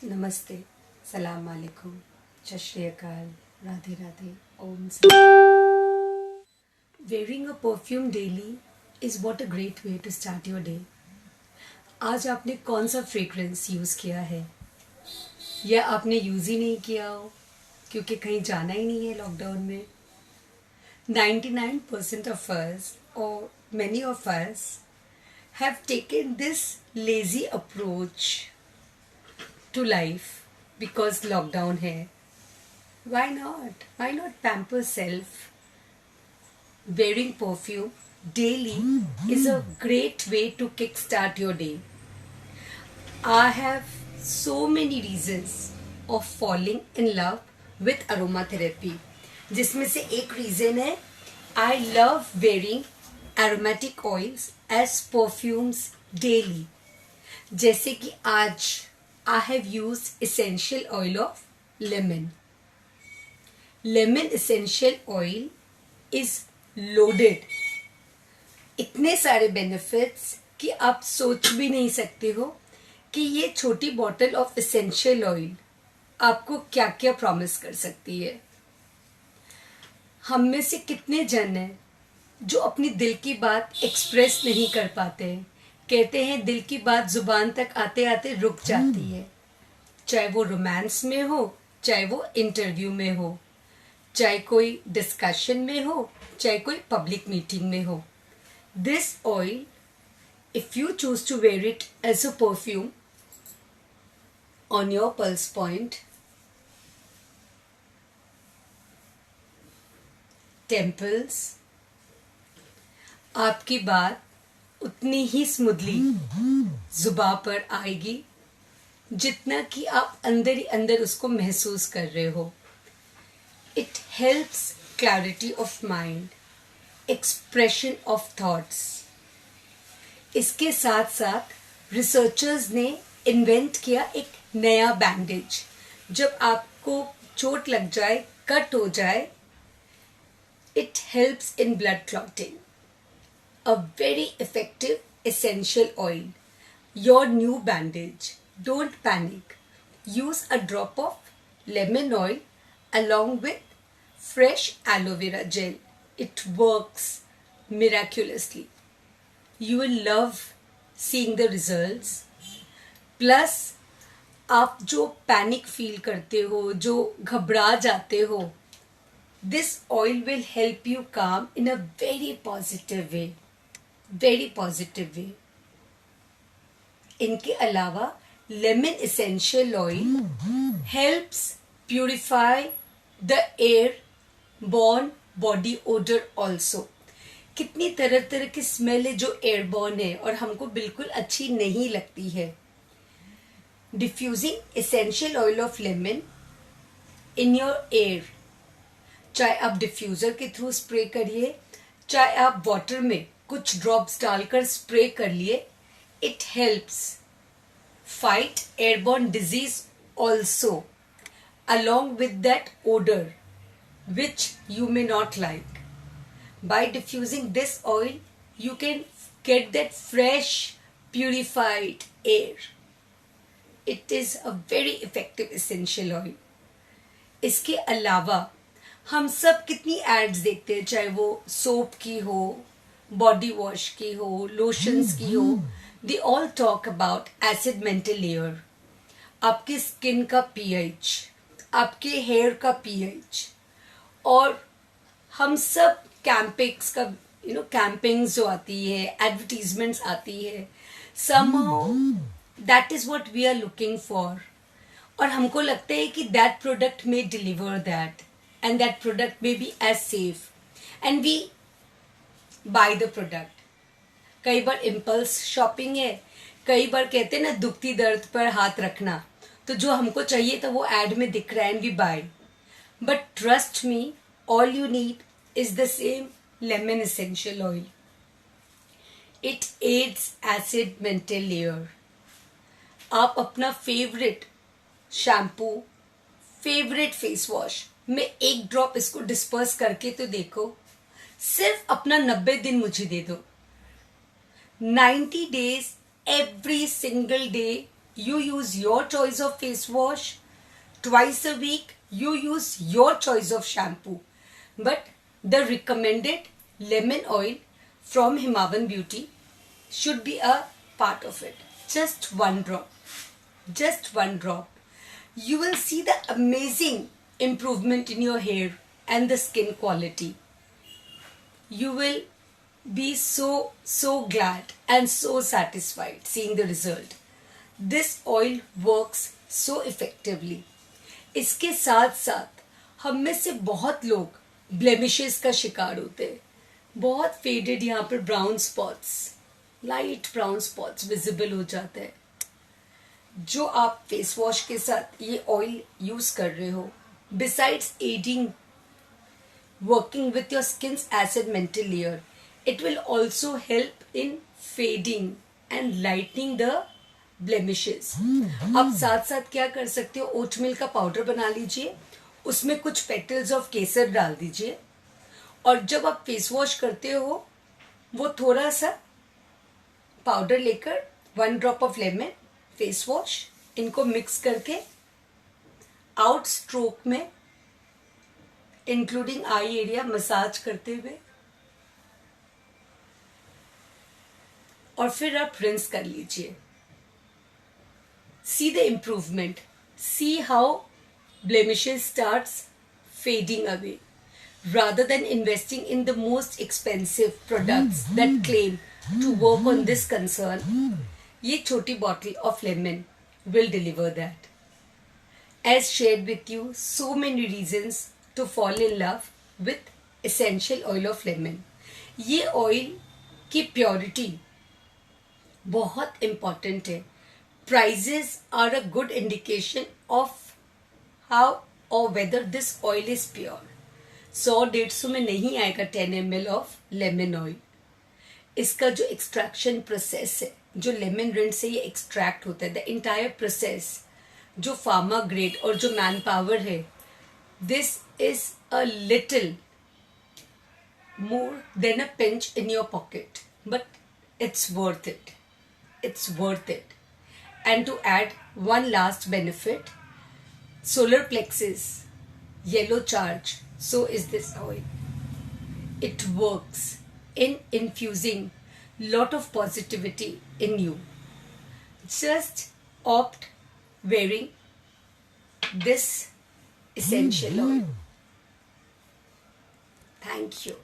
नमस्ते, सलाम वालेकुम, सत श्री अकाल, Radhe Radhe, Om Shanti. Wearing a perfume daily is what a great way to start your day. आज आपने कौन सा फ्रेग्रेंस यूज़ किया है या आपने यूज़ ही नहीं किया हो क्योंकि कहीं जाना ही नहीं है लॉकडाउन में. 99% of us or many of us have taken this lazy approach to life because lockdown है. Why not? Why not pamper self? Wearing perfume daily is a great way to kickstart your day. I have so many reasons of falling in love with aromatherapy. जिसमें से एक reason है I love wearing aromatic oils as perfumes daily. जैसे कि आज I have used essential oil of lemon. Lemon essential oil is loaded. इतने सारे benefits कि आप सोच भी नहीं सकते हो कि ये छोटी बॉटल ऑफ एसेंशियल ऑयल आपको क्या क्या प्रॉमिस कर सकती है. हम में से कितने जन हैं जो अपनी दिल की बात एक्सप्रेस नहीं कर पाते हैं. कहते हैं दिल की बात जुबान तक आते आते रुक जाती है, चाहे वो रोमांस में हो, चाहे वो इंटरव्यू में हो, चाहे कोई डिस्कशन में हो, चाहे कोई पब्लिक मीटिंग में हो. This oil, if you choose to wear it as a perfume on your pulse point, temples, आपकी बात उतनी ही स्मूथली जुबान पर आएगी जितना कि आप अंदर ही अंदर उसको महसूस कर रहे हो. It helps clarity of mind, expression of thoughts. इसके साथ साथ रिसर्चर्स ने इन्वेंट किया एक नया बैंडेज. जब आपको चोट लग जाए, कट हो जाए, it helps in blood clotting. A very effective essential oil. Your new bandage. Don't panic. Use a drop of lemon oil along with fresh aloe vera gel. It works miraculously. You will love seeing the results. Plus, आप जो panic feel करते हो, जो घबरा जाते हो, this oil will help you calm in a very positive way. Very positive way. इनके अलावा lemon essential oil helps purify the air born body order also. कितनी तरह तरह की स्मेल है जो एयरबॉर्न है और हमको बिल्कुल अच्छी नहीं लगती है. Diffusing essential oil of lemon in your air, चाहे आप डिफ्यूजर के थ्रू स्प्रे करिए, चाहे आप वाटर में कुछ ड्रॉप्स डालकर स्प्रे कर लिए, it helps fight airborne disease also along with that odor which you may not like. By diffusing this oil, you can get that fresh, purified air. It is a very effective essential oil. इसके अलावा हम सब कितनी ads देखते हैं, चाहे वो soap की हो, बॉडी वॉश की हो, लोशंस की हो. They all talk about acid mantle layer. आपके स्किन का पीएच, आपके हेयर का पीएच. और हम सब कैंपिंग्स का कैंपिंग्स जो आती है, एडवर्टीजमेंट्स आती है, somehow that is what we are looking for. और हमको लगता है कि that product may deliver that and that product may be as safe and we buy the product. कई बार इम्पल्स शॉपिंग है. कई बार कहते हैं ना, दुखती दर्द पर हाथ रखना. तो जो हमको चाहिए था वो एड में दिख रहा है and we buy. But trust me, all you need is the same lemon essential oil. It aids acid mantle layer. आप अपना favourite shampoo, favourite face wash में एक ड्रॉप इसको डिस्पर्स करके तो देखो. सिर्फ अपना 90 दिन मुझे दे दो. 90 days, every single day you use your choice of face wash. Twice a week, you use your choice of shampoo. But the recommended lemon oil from Himavan Beauty should be a part of it. Just one drop. Just one drop. You will see the amazing improvement in your hair and the skin quality. You will be so glad and so satisfied seeing the result. This oil works so effectively. इसके साथ साथ हम में से बहुत लोग blemishes का शिकार होते हैं. बहुत फेडेड यहाँ पर brown spots, light brown spots visible हो जाते हैं. जो आप फेस वॉश के साथ ये ऑयल यूज कर रहे हो, besides adding working with your skin's acid mental layer, it will also help in fading and lightening the blemishes. आप साथ साथ क्या कर सकते हो, ओट मिल्क का पाउडर बना लीजिए, उसमें कुछ पेटल्स ऑफ केसर डाल दीजिए, और जब आप फेस वॉश करते हो वो थोड़ा सा पाउडर लेकर 1 drop of lemon, face wash, इनको मिक्स करके आउट स्ट्रोक में इंक्लूडिंग आई एरिया मसाज करते हुए, और फिर आप रिंस कर लीजिए. See the improvement. See how blemishes starts fading away. Rather than investing in the most expensive products that claim to work on this concern, ये छोटी bottle of lemon will deliver that. As shared with you, so many reasons to fall in love with essential oil of lemon. ये oil की purity बहुत important है. Prices are a good indication of how or whether this oil is pure. 100-150 में नहीं आएगा 10 ml of lemon oil. इसका जो extraction process है, जो लेमन रिंड से ये एक्सट्रैक्ट होता है, द इंटायर प्रोसेस, जो फार्मा ग्रेड और जो मैन पावर है, this is a little more than a pinch in your pocket, but it's worth it. It's worth it. And to add one last benefit, solar plexus, yellow charge, so is this oil. It works in infusing lot of positivity in you. Just opt wearing this essential oil. Thank you.